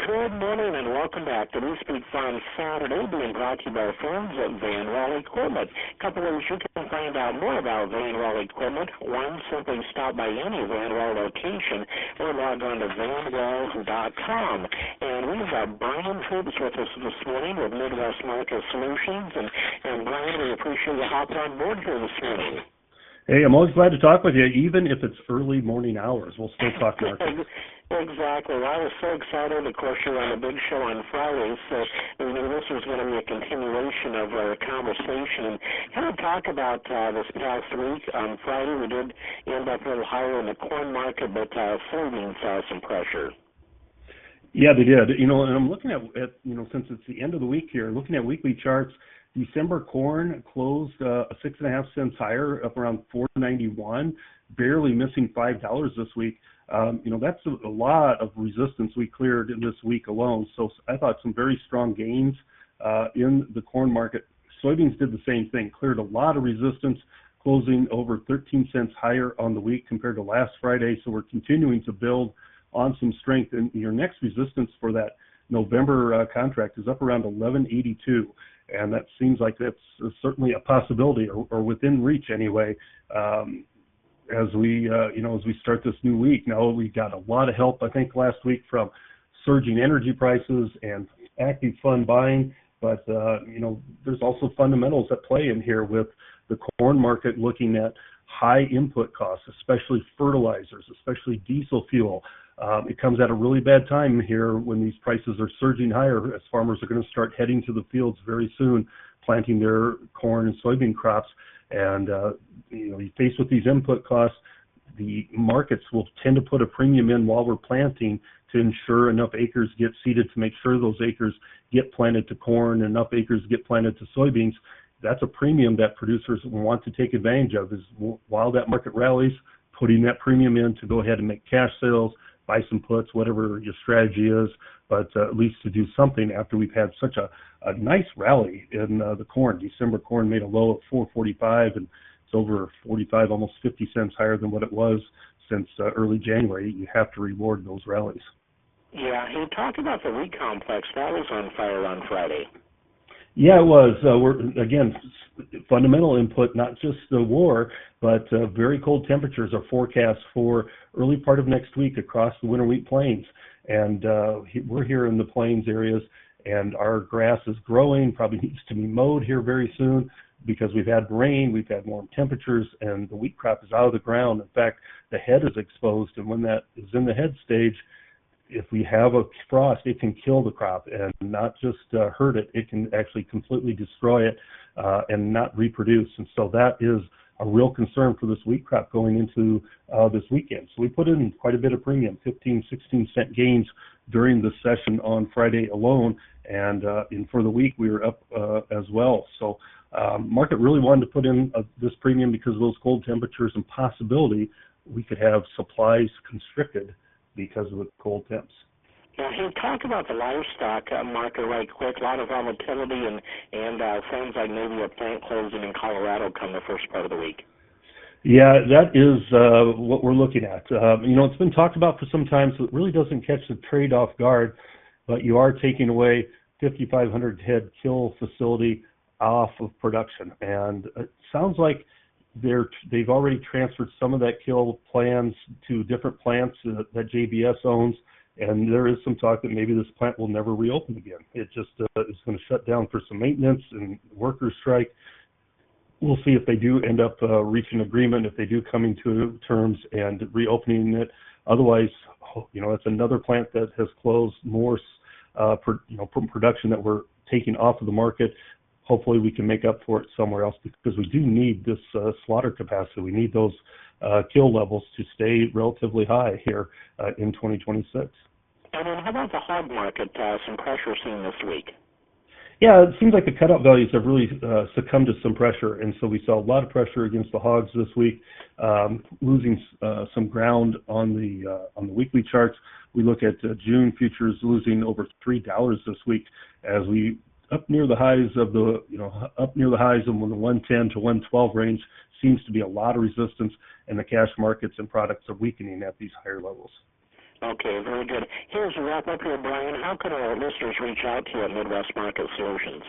Good morning and welcome back to Newspeak Farm Saturday, being brought to you by friends at Van Wall Equipment. A couple ways you can find out more about Van Wall Equipment. One, simply stop by any Van Wall location or log on to vanwall.com. And we've got Brian Troops with us this morning with Midwest Market Solutions. And Brian, we appreciate you hopping on board here this morning. Hey, I'm always glad to talk with you, even if it's early morning hours. We'll still talk markets. Exactly. Well, I was so excited. Of course, you're on the big show on Friday, so we knew this was going to be a continuation of our conversation. And kind of talk about this past week. On Friday, we did end up a little higher in the corn market, but soybeans saw some pressure. Yeah, they did. And I'm looking at since it's the end of the week here, looking at weekly charts. December corn closed 6.5 cents higher, up around $4.91, barely missing $5 this week. That's a lot of resistance we cleared in this week alone. So I thought some very strong gains in the corn market. Soybeans did the same thing, cleared a lot of resistance, closing over 13 cents higher on the week compared to last Friday. So we're continuing to build on some strength. And your next resistance for that November contract is up around 11.82. And that seems like that's certainly a possibility, or within reach anyway, as we start this new week. Now, we got a lot of help, I think, last week from surging energy prices and active fund buying, but there's also fundamentals at play in here with the corn market looking at high input costs, especially fertilizers, especially diesel fuel. It comes at a really bad time here when these prices are surging higher, as farmers are going to start heading to the fields very soon, planting their corn and soybean crops. And you're faced with these input costs, the markets will tend to put a premium in while we're planting to ensure enough acres get seeded to make sure those acres get planted to corn, and enough acres get planted to soybeans. That's a premium that producers want to take advantage of, is while that market rallies, putting that premium in to go ahead and make cash sales, buy some puts, whatever your strategy is, but at least to do something after we've had such a nice rally in the corn. December corn made a low of $4.45, and it's over 45, almost 50 cents higher than what it was since early January. You have to reward those rallies. Yeah, you talked about the wheat complex. That was on fire on Friday. Yeah, it was. Again, fundamental input, not just the war, but very cold temperatures are forecast for early part of next week across the winter wheat plains. And we're here in the plains areas, and our grass is growing, probably needs to be mowed here very soon because we've had rain, we've had warm temperatures, and the wheat crop is out of the ground. In fact, the head is exposed, and when that is in the head stage, if we have a frost, it can kill the crop and not just hurt it. It can actually completely destroy it and not reproduce. And so that is a real concern for this wheat crop going into this weekend. So we put in quite a bit of premium, 15, 16 cent gains during the session on Friday alone. And for the week, we were up as well. So market really wanted to put in this premium because of those cold temperatures and possibility we could have supplies constricted because of the cold temps. Now, hey, talk about the livestock market right quick. A lot of volatility and sounds like maybe a plant closing in Colorado come the first part of the week. Yeah, that is what we're looking at. It's been talked about for some time, so it really doesn't catch the trade off guard, but you are taking away 5,500 head kill facility off of production. And it sounds like they've already transferred some of that kill plans to different plants that JBS owns, and there is some talk that maybe this plant will never reopen again. It just is going to shut down for some maintenance and workers strike. We'll see if they do end up reaching agreement, if they do coming to terms and reopening it. Otherwise, it's another plant that has closed, more production that we're taking off of the market. Hopefully we can make up for it somewhere else because we do need this slaughter capacity. We need those kill levels to stay relatively high here in 2026. And then how about the hog market? Some pressure seen this week. Yeah, it seems like the cutout values have really succumbed to some pressure, and so we saw a lot of pressure against the hogs this week, losing some ground on the weekly charts. We look at June futures losing over $3 this week as we up near the highs of the 110 to 112 range. Seems to be a lot of resistance, and the cash markets and products are weakening at these higher levels. Okay, very good. Here's a wrap up here, Brian. How can our listeners reach out to you at Midwest Market Solutions?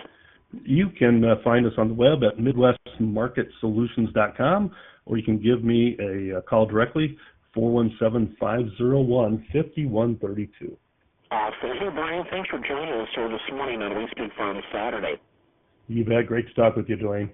You can find us on the web at midwestmarketsolutions.com, or you can give me a call directly, 417-501-5132. Awesome. Hey, Brian, thanks for joining us here this morning on We Speak Farm Saturday. You bet. Great to talk with you, Dwayne.